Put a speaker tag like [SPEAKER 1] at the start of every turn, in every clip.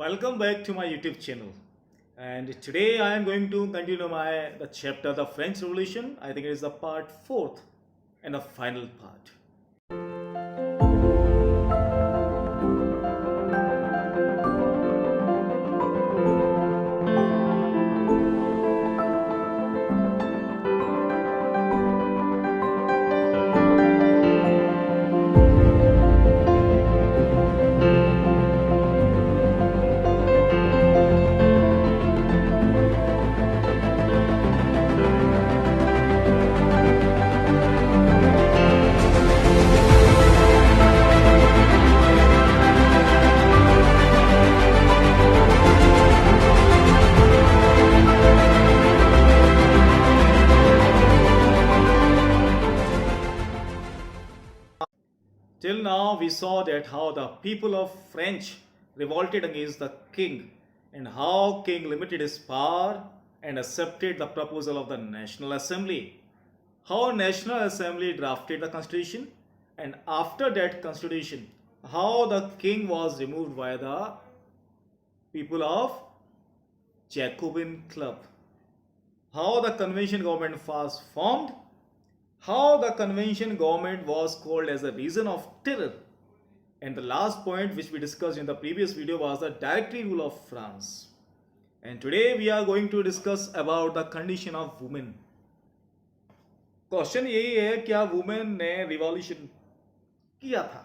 [SPEAKER 1] Welcome back to my YouTube channel. And today I am going to continue the chapter The French Revolution. I think it is the part 4th and the final part. Till now, we saw that how the people of French revolted against the king and how king limited his power and accepted the proposal of the National Assembly. How National Assembly drafted the constitution, and after that constitution, how the king was removed by the people of Jacobin Club. How the convention government was formed, how the convention government was called as a reason of terror, and the last point which we discussed in the previous video was the directory rule of France. And today we are going to discuss about the condition of women. Question यही है, क्या women ने revolution किया था?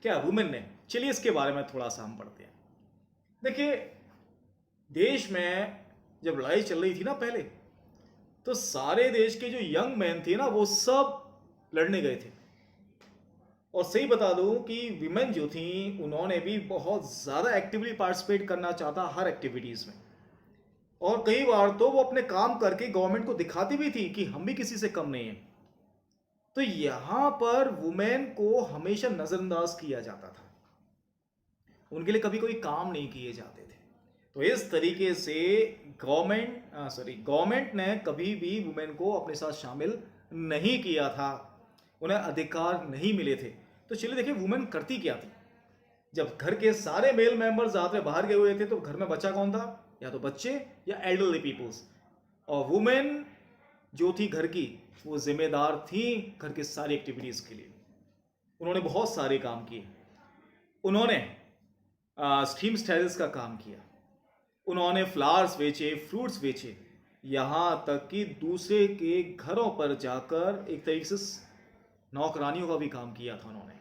[SPEAKER 1] क्या women ने? चलिए इसके बारे में थोड़ा सा हम पढ़ते हैं। देखिए, देश में जब लड़ाई चल रही थी ना पहले, तो सारे देश के जो यंग मैन थे ना, वो सब लड़ने गए थे। और सही बता दूं कि विमेन जो थी, उन्होंने भी बहुत ज़्यादा एक्टिवली पार्टिसिपेट करना चाहता हर एक्टिविटीज़ में। और कई बार तो वो अपने काम करके गवर्नमेंट को दिखाती भी थी कि हम भी किसी से कम नहीं है। तो यहाँ पर वुमेन को हमेशा नज़रअंदाज किया जाता था, उनके लिए कभी कोई काम नहीं किए जाते थे। तो इस तरीके से गवर्नमेंट ने कभी भी वुमेन को अपने साथ शामिल नहीं किया था, उन्हें अधिकार नहीं मिले थे। तो चलिए देखिए, वुमेन करती क्या थी। जब घर के सारे मेल मेंबर्स रात बाहर गए हुए थे, तो घर में बच्चा कौन था? या तो बच्चे या एल्डरली पीपल्स। और वुमेन जो थी घर की, वो जिम्मेदार थी घर के सारी एक्टिविटीज़ के लिए। उन्होंने बहुत सारे काम किए। उन्होंने स्टीम स्टाइल्स का काम किया, उन्होंने फ्लावर्स बेचे, फ्रूट्स बेचे, यहाँ तक कि दूसरे के घरों पर जाकर एक तरीके से नौकरानियों का भी काम किया था उन्होंने।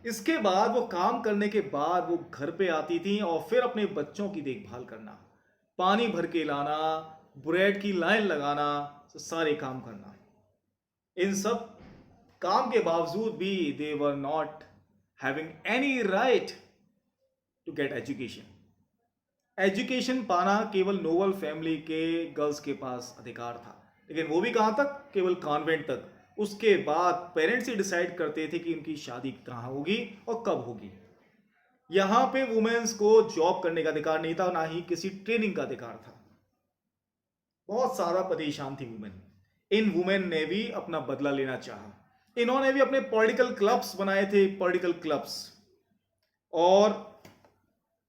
[SPEAKER 1] इसके बाद वो काम करने के बाद वो घर पे आती थी और फिर अपने बच्चों की देखभाल करना, पानी भर के लाना, ब्रेड की लाइन लगाना, सारे काम करना। इन सब काम के बावजूद भी they were not having any right to get education. Education पाना केवल नोबल फैमिली के गर्ल्स के पास अधिकार था, लेकिन वो भी कहाँ तक? केवल कॉन्वेंट तक। उसके बाद पेरेंट्स ही डिसाइड करते थे कि उनकी शादी कहाँ होगी और कब होगी। यहाँ पे वुमेन्स को जॉब करने का अधिकार नहीं था, ना ही किसी ट्रेनिंग का अधिकार था। बहुत सारा परेशान थी वुमेन। इन वुमेन ने भी अपना बदला लेना चाहा। इन्होंने भी अपने पॉलिटिकल क्लब्स बनाए थे, पॉलिटिकल क्लब्स, और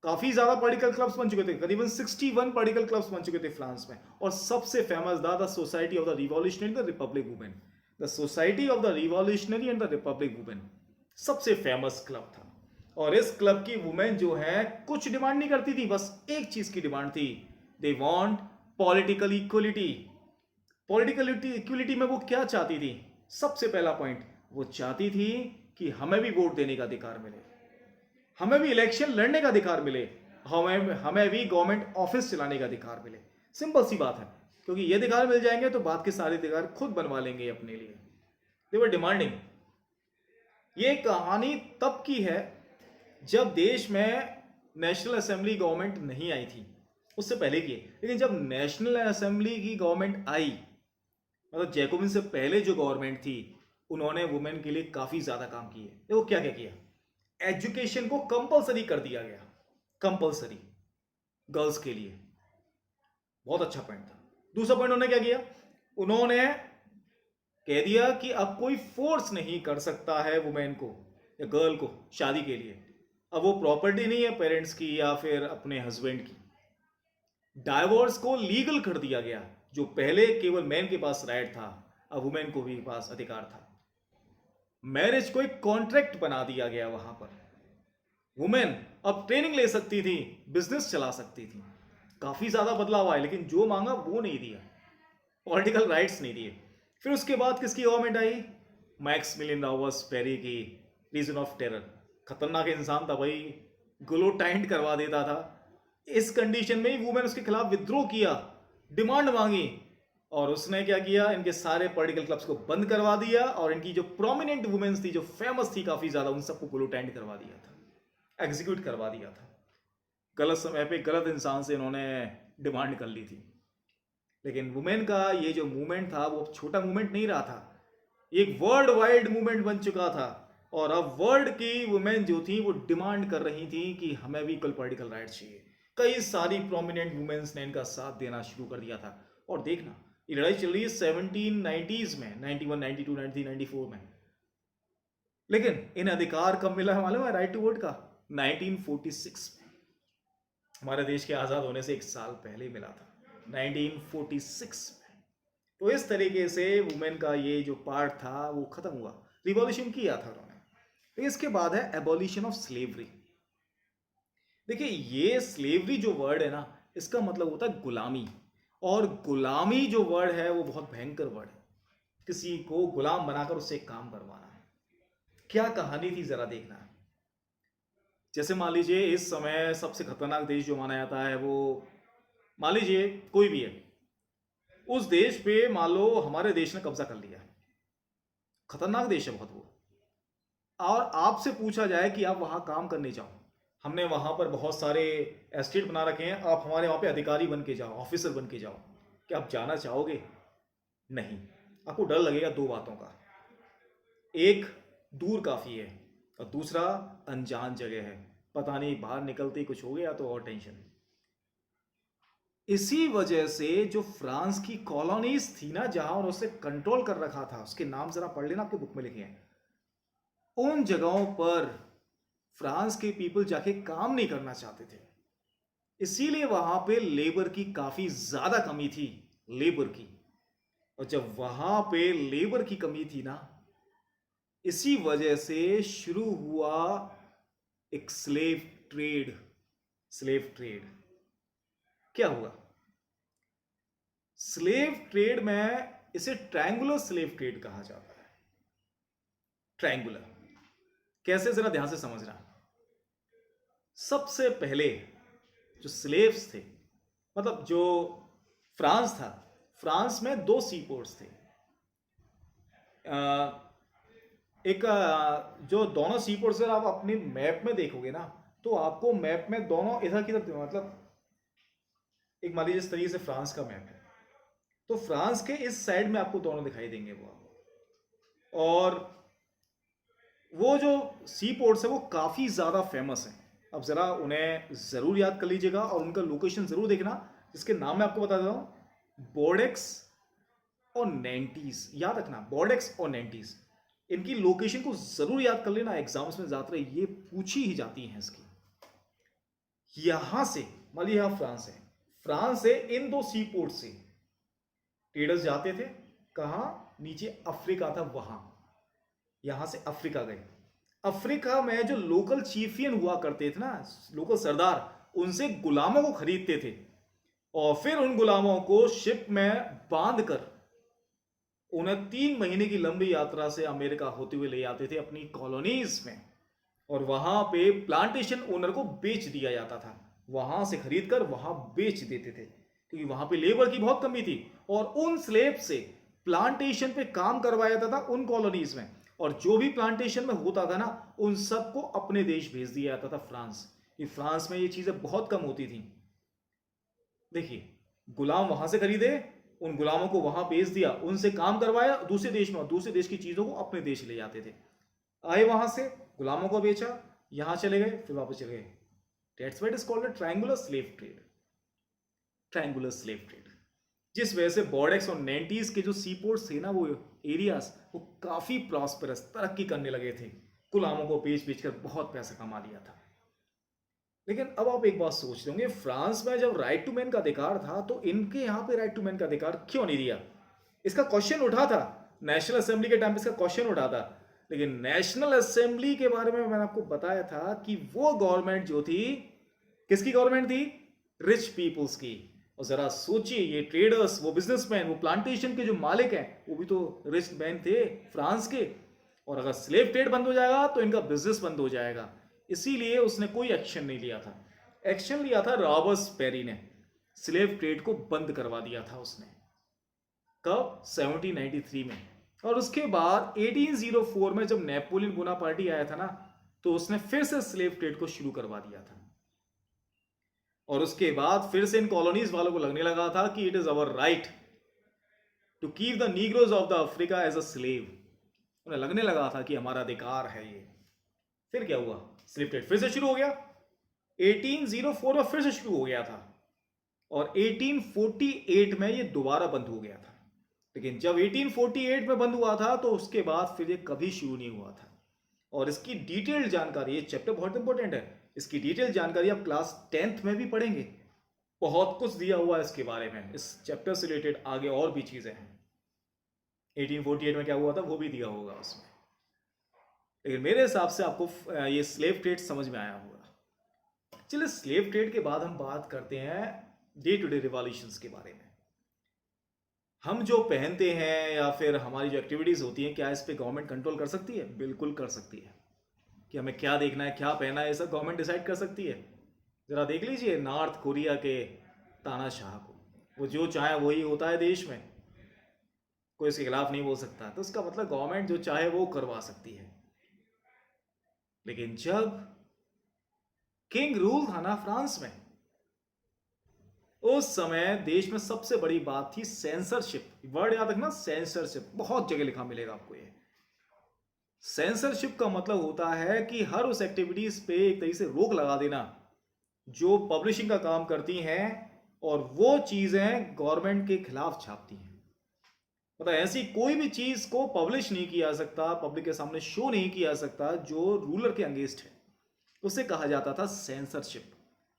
[SPEAKER 1] काफी ज्यादा पॉलिटिकल क्लब्स बन चुके थे। करीबन 61 पॉलिटिकल क्लब्स बन चुके थे फ्रांस में। और सबसे फेमस था the society of the revolutionary the Republic women. The society of the revolutionary and the Republic women सबसे फेमस क्लब था। और इस क्लब की वुमेन जो है, कुछ डिमांड नहीं करती थी, बस एक चीज की डिमांड थी, they want political equality. Political equality में वो क्या चाहती थी? सबसे पहला पॉइंट, वो चाहती थी कि हमें भी वोट देने का अधिकार मिले, हमें भी इलेक्शन लड़ने का अधिकार मिले, हमें भी गवर्नमेंट ऑफिस चलाने का अधिकार मिले। सिंपल सी बात है, क्योंकि ये अधिकार मिल जाएंगे तो बात के सारे अधिकार खुद बनवा लेंगे अपने लिए। दे वर डिमांडिंग। ये कहानी तब की है जब देश में नेशनल असेंबली गवर्नमेंट नहीं आई थी, उससे पहले की है। लेकिन जब नेशनल असेंबली की गवर्नमेंट आई, मतलब जैकोबिन से पहले जो गवर्नमेंट थी, उन्होंने वुमेन के लिए काफी ज्यादा काम किए। देखो क्या क्या किया। एजुकेशन को कंपलसरी कर दिया गया, कंपलसरी गर्ल्स के लिए। बहुत अच्छा पॉइंट था। दूसरा पॉइंट उन्होंने क्या किया? उन्होंने कह दिया कि अब कोई फोर्स नहीं कर सकता है वुमेन को या गर्ल को शादी के लिए। अब वो प्रॉपर्टी नहीं है पेरेंट्स की या फिर अपने हस्बैंड की। डाइवोर्स को लीगल कर दिया गया। जो पहले केवल मैन के पास राइट था, अब वुमेन को भी पास अधिकार था। मैरिज को एक कॉन्ट्रैक्ट बना दिया गया। वहां पर वुमेन अब ट्रेनिंग ले सकती थी, बिजनेस चला सकती थी। काफी ज्यादा बदलाव आया, लेकिन जो मांगा वो नहीं दिया, पॉलिटिकल राइट्स नहीं दिए। फिर उसके बाद किसकी गवर्नमेंट आई? मैक्सिमिलियन रॉबर्सबेरी की, रीजन ऑफ टेरर। खतरनाक इंसान था भाई, गुलोटाइंड करवा देता था। इस कंडीशन में ही वुमेन उसके खिलाफ विद्रोह किया, डिमांड मांगी, और उसने क्या किया? इनके सारे पॉलिटिकल क्लब्स को बंद करवा दिया, और इनकी जो प्रोमिनेंट वुमेन्स थी, जो फेमस थी काफी ज्यादा, उन सबको गुलोटाइंड करवा दिया था, एग्जीक्यूट करवा दिया था। गलत समय पे गलत इंसान से इन्होंने डिमांड कर ली थी। लेकिन वुमेन का ये जो मूवमेंट था वो छोटा मूवमेंट नहीं रहा था, एक वर्ल्ड वाइड मूवमेंट बन चुका था। और अब वर्ल्ड की वुमेन जो थी वो डिमांड कर रही थी कि हमें भी इक्वल पॉलिटिकल राइट चाहिए। कई सारी प्रोमिनेंट वुमेन्स ने इनका साथ देना शुरू कर दिया था। और देखना, ये लड़ाई चल रही है 1790s में, 91, 92, 93, 94 में। लेकिन इन अधिकार कब मिला है मालूम है? राइट टू वोट का 1946 में। हमारे देश के आजाद होने से एक साल पहले मिला था, 1946 में। तो इस तरीके से वुमेन का ये जो पार्ट था वो खत्म हुआ, रिवॉल्यूशन किया था उन्होंने। तो इसके बाद है एबॉलिशन ऑफ स्लेवरी। देखिए, ये स्लेवरी जो वर्ड है ना, इसका मतलब होता है गुलामी। और गुलामी जो वर्ड है वो बहुत भयंकर वर्ड है। किसी को गुलाम बनाकर उससे काम करवाना। क्या कहानी थी जरा देखना। जैसे मान लीजिए इस समय सबसे खतरनाक देश जो माना जाता है वो, मान लीजिए कोई भी है, उस देश पे मान लो हमारे देश ने कब्जा कर लिया, खतरनाक देश है बहुत वो, और आपसे पूछा जाए कि आप वहां काम करने जाओ, हमने वहां पर बहुत सारे एस्टेट बना रखे हैं, आप हमारे वहां पे अधिकारी बन के जाओ, ऑफिसर बन के जाओ, क्या आप जाना चाहोगे? नहीं। आपको डर लगेगा दो बातों का, एक दूर काफी है, और दूसरा अनजान जगह है, पता नहीं बाहर निकलते ही कुछ हो गया तो और टेंशन। इसी वजह से जो फ्रांस की कॉलोनीज थी ना, जहां उन्होंने कंट्रोल कर रखा था, उसके नाम जरा पढ़ लेना, आपके बुक में लिखे हैं। उन जगहों पर फ्रांस के पीपल जाके काम नहीं करना चाहते थे, इसीलिए वहां पे लेबर की काफी ज्यादा कमी थी, लेबर की। और जब वहां पे लेबर की कमी थी ना, इसी वजह से शुरू हुआ एक स्लेव ट्रेड। स्लेव ट्रेड क्या हुआ? स्लेव ट्रेड में इसे ट्रायंगुलर स्लेव ट्रेड कहा जाता है। ट्रायंगुलर कैसे, जरा ध्यान से समझना। सबसे पहले जो स्लेव्स थे, मतलब जो फ्रांस था, फ्रांस में दो सी पोर्ट्स थे। एक जो दोनों सी पोर्ट्स अगर आप अपने मैप में देखोगे ना, तो आपको मैप में दोनों इधर की तरफ, मतलब एक मान लीजिए इस तरीके से फ्रांस का मैप है, तो फ्रांस के इस साइड में आपको दोनों दिखाई देंगे वो आपको। और वो जो सी पोर्ट्स है वो काफ़ी ज़्यादा फेमस है। अब ज़रा उन्हें ज़रूर याद कर लीजिएगा, और उनका लोकेशन ज़रूर देखना, जिसके नाम मैं आपको बता देता हूँ, बोर्डेक्स और नेंटीज। याद रखना, बोर्डेक्स और नेंटीज, इनकी लोकेशन को ज़रूर याद कर लेना, एग्जाम्स में ज़्यादातर ये पूछी ही जाती हैं इसकी। यहां से मान लीजिए यहाँ फ्रांस है, फ्रांस से इन दो सी पोर्ट से ट्रेडर्स जाते थे, कहाँ? नीचे अफ्रीका था वहां, यहां से अफ्रीका गए। अफ्रीका में जो लोकल चीफियन हुआ करते थे ना, लोकल सरदार, उनसे गुलामों को खरीदते थे, और फिर उन गुलामों को शिप में बांध कर उन्हें 3 महीने की लंबी यात्रा से अमेरिका होते हुए ले आते थे अपनी कॉलोनीज में, और वहां पे प्लांटेशन ओनर को बेच दिया जाता था। वहां से खरीद कर वहां बेच देते थे, क्योंकि वहां पे लेबर की बहुत कमी थी, और उन स्लेब से प्लांटेशन पे काम करवाया जाता था उन कॉलोनीज में, और जो भी प्लांटेशन में होता था ना, उन सबको अपने देश भेज दिया जाता था, फ्रांस। ये फ्रांस में ये चीजें बहुत कम होती थी। देखिए, गुलाम वहां से खरीदे, उन गुलामों को वहां भेज दिया, उनसे काम करवाया दूसरे देश में, और दूसरे देश की चीजों को अपने देश ले जाते थे। आए वहां से, गुलामों को बेचा, यहां चले गए, फिर वापस चले गए। That's why it is called a triangular slave trade. Triangular slave trade, जिस वजह से बोर्डेक्स और नेंटीज के जो सी पोर्ट्स थे ना, वो एरियाज, वो काफी प्रॉस्पेरस, तरक्की करने लगे थे। गुलामों को बेच बेच कर बहुत पैसा कमा लिया था। लेकिन अब आप एक बात सोचते होंगे, फ्रांस में जब राइट टू मैन का अधिकार था तो इनके यहाँ पे राइट टू मैन का अधिकार क्यों नहीं दिया? इसका क्वेश्चन उठा था नेशनल असेंबली के टाइम पे, इसका क्वेश्चन उठा था। लेकिन नेशनल असेंबली के बारे में मैंने आपको बताया था कि वो गवर्नमेंट जो थी, किसकी गवर्नमेंट थी? रिच पीपल्स की। और जरा सोचिए, ये ट्रेडर्स, वो बिजनेसमैन, वो प्लांटेशन के जो मालिक हैं, वो भी तो रिच मैन थे फ्रांस के। और अगर स्लेव ट्रेड बंद हो जाएगा तो इनका बिजनेस बंद हो जाएगा। इसीलिए उसने कोई एक्शन नहीं लिया था। एक्शन लिया था रॉबर्सबेरी ने, स्लेव ट्रेड को बंद करवा दिया था उसने। कब? 1793 में। और उसके बाद 1804 में जब नेपोलियन बोनापार्टी आया था ना, तो उसने फिर से स्लेव ट्रेड को शुरू करवा दिया था। और उसके बाद फिर से इन कॉलोनीज वालों को लगने लगा था कि it is our right to keep the negroes of the Africa as a slave. उन्हें लगने लगा था कि हमारा अधिकार है ये। फिर क्या हुआ? स्लेव ट्रेड फिर से शुरू हो गया। 1804 में फिर से शुरू हो गया था और 1848 में ये दोबारा बंद हो गया था। लेकिन जब 1848 में बंद हुआ था तो उसके बाद फिर ये कभी शुरू नहीं हुआ था। और इसकी डिटेल्ड जानकारी, ये चैप्टर बहुत इंपॉर्टेंट है, इसकी डिटेल जानकारी आप क्लास 10th में भी पढ़ेंगे। बहुत कुछ दिया हुआ है इसके बारे में, इस चैप्टर से रिलेटेड आगे और भी चीजें हैं। 1848 में क्या हुआ था वो भी दिया होगा उसमें। लेकिन मेरे हिसाब से आपको ये स्लेव ट्रेड समझ में आया होगा। चलिए, स्लेव ट्रेड के बाद हम बात करते हैं डे टू डे रिवॉल्यूशंस के बारे में। हम जो पहनते हैं या फिर हमारी जो एक्टिविटीज होती हैं, क्या इस पे गवर्नमेंट कंट्रोल कर सकती है? बिल्कुल कर सकती है। कि हमें क्या देखना है, क्या पहना है, ये सब गवर्नमेंट डिसाइड कर सकती है। जरा देख लीजिए नॉर्थ कोरिया के तानाशाह को, वो जो चाहे वही होता है देश में, कोई इसके खिलाफ नहीं बोल सकता। तो उसका मतलब गवर्नमेंट जो चाहे वो करवा सकती है। लेकिन जब किंग रूल था ना फ्रांस में, उस समय देश में सबसे बड़ी बात थी सेंसरशिप। वर्ड याद रखना, सेंसरशिप, बहुत जगह लिखा मिलेगा आपको ये। सेंसरशिप का मतलब होता है कि हर उस एक्टिविटीज पे एक तरीके से रोक लगा देना जो पब्लिशिंग का काम करती हैं और वो चीजें गवर्नमेंट के खिलाफ छापती हैं। मतलब ऐसी कोई भी चीज को पब्लिश नहीं किया सकता, पब्लिक के सामने शो नहीं किया सकता जो रूलर के अगेंस्ट है। उसे कहा जाता था सेंसरशिप।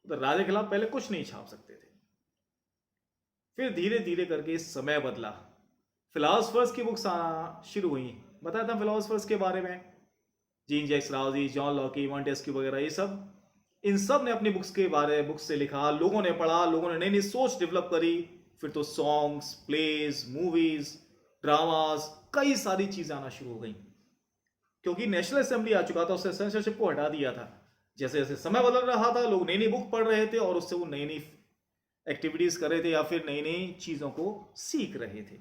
[SPEAKER 1] तो राजा के खिलाफ पहले कुछ नहीं छाप सकते थे। फिर धीरे धीरे करके समय बदला, फिलोसफर्स की बुक्स आना शुरू हुई। बताया था फिलोसफर्स के बारे में, Jean Jacques Rousseau, John Locke, Montesquieu वगैरह, ये सब, इन सब ने अपनी बुक्स के बारे बुक्स से लिखा, लोगों ने पढ़ा, लोगों ने नई नई सोच डेवलप करी। फिर तो सॉन्ग्स, प्लेज, मूवीज, ड्रामास, कई सारी चीजें आना शुरू हो गई। क्योंकि नेशनल असेंबली आ चुका था, उससे सेंसरशिप को हटा दिया था। जैसे जैसे समय बदल रहा था, लोग नई नई बुक पढ़ रहे थे और उससे वो नई नई एक्टिविटीज कर रहे थे या फिर नई नई चीजों को सीख रहे थे।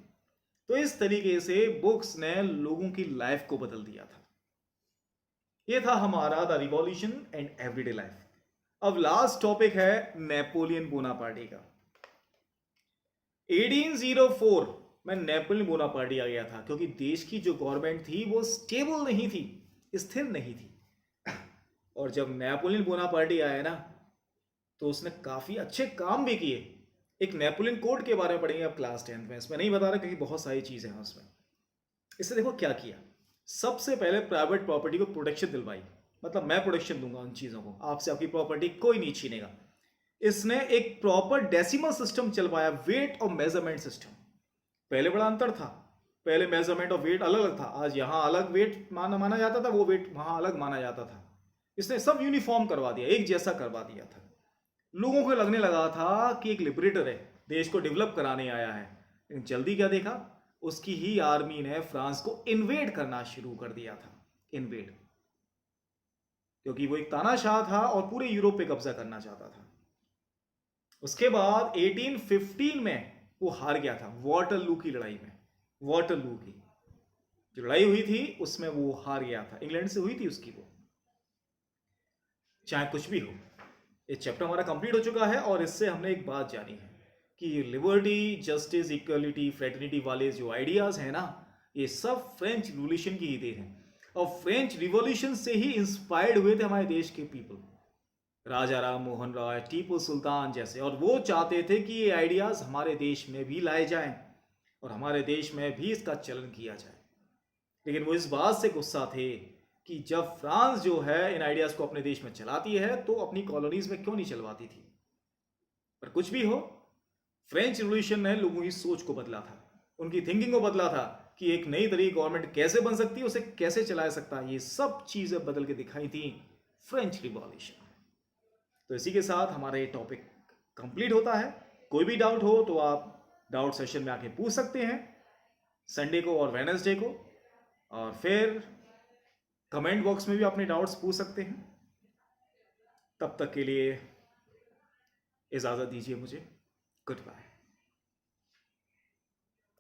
[SPEAKER 1] तो इस तरीके से बुक्स ने लोगों की लाइफ को बदल दिया था। ये था हमारा the revolution and everyday life. अब लास्ट टॉपिक है नेपोलियन बोनापार्टी का। 1804 में नेपोलियन बोनापार्टी आ गया था क्योंकि देश की जो गवर्नमेंट थी वो स्टेबल नहीं थी, स्थिर नहीं थी। और जब नेपोलियन बोनापार्टी आया ना, तो उसने काफी अच्छे काम भी किए। एक नेपोलियन कोड के बारे में पढ़ेंगे आप क्लास 10th में, इसमें नहीं बता रहा क्योंकि बहुत सारी चीजें हैं उसमें। इससे देखो क्या किया। सबसे पहले प्राइवेट प्रॉपर्टी को प्रोटेक्शन दिलवाई, मतलब मैं प्रोटेक्शन दूंगा उन चीजों को, आपसे आपकी प्रॉपर्टी कोई नहीं छीनेगा। इसने एक प्रॉपर डेसिमल सिस्टम चलवाया, वेट और मेजरमेंट सिस्टम। पहले बड़ा अंतर था, पहले मेजरमेंट और वेट अलग अलग था। आज यहाँ अलग वेट माना जाता था, वो वेट वहां अलग माना जाता था। इसने सब यूनिफॉर्म करवा दिया, एक जैसा करवा दिया था। लोगों को लगने लगा था कि एक लिबरेटर है, देश को डेवलप कराने आया है। लेकिन जल्दी क्या देखा, उसकी ही आर्मी ने फ्रांस को इन्वेड करना शुरू कर दिया था। इन्वेड, क्योंकि वो एक तानाशाह था और पूरे यूरोप पे कब्जा करना चाहता था। उसके बाद 1815 में वो हार गया था वाटरलू की लड़ाई में। वाटरलू की जो लड़ाई हुई थी उसमें वो हार गया था, इंग्लैंड से हुई थी उसकी वो। चाहे कुछ भी हो, ये चैप्टर हमारा कंप्लीट हो चुका है और इससे हमने एक बात जानी है कि लिबर्टी, जस्टिस, इक्वलिटी, फ्रेटर्निटी वाले जो आइडियाज हैं ना, ये सब फ्रेंच रिवॉल्यूशन की ही देन है। और फ्रेंच रिवॉल्यूशन से ही इंस्पायर्ड हुए थे हमारे देश के पीपल, राजा राम मोहन राय, टीपू सुल्तान जैसे। और वो चाहते थे कि ये आइडियाज हमारे देश में भी लाए जाएं और हमारे देश में भी इसका चलन किया जाए। लेकिन वो इस बात से गुस्सा थे कि जब फ्रांस जो है इन आइडियाज़ को अपने देश में चलाती है तो अपनी कॉलोनीज में क्यों नहीं चलवाती थी। पर कुछ भी हो, फ्रेंच रिवॉल्यूशन ने लोगों की सोच को बदला था, उनकी थिंकिंग को बदला था कि एक नई तरह की गवर्नमेंट कैसे बन सकती है, उसे कैसे चलाया सकता है। ये सब चीज़ें बदल के दिखाई थी फ्रेंच रिवॉल्यूशन। तो इसी के साथ हमारा ये टॉपिक कंप्लीट होता है। कोई भी डाउट हो तो आप डाउट सेशन में आके पूछ सकते हैं, संडे को और वेडनेसडे को, और फिर कमेंट बॉक्स में भी अपने डाउट्स पूछ सकते हैं। तब तक के लिए इजाज़त दीजिए मुझे। Good bye.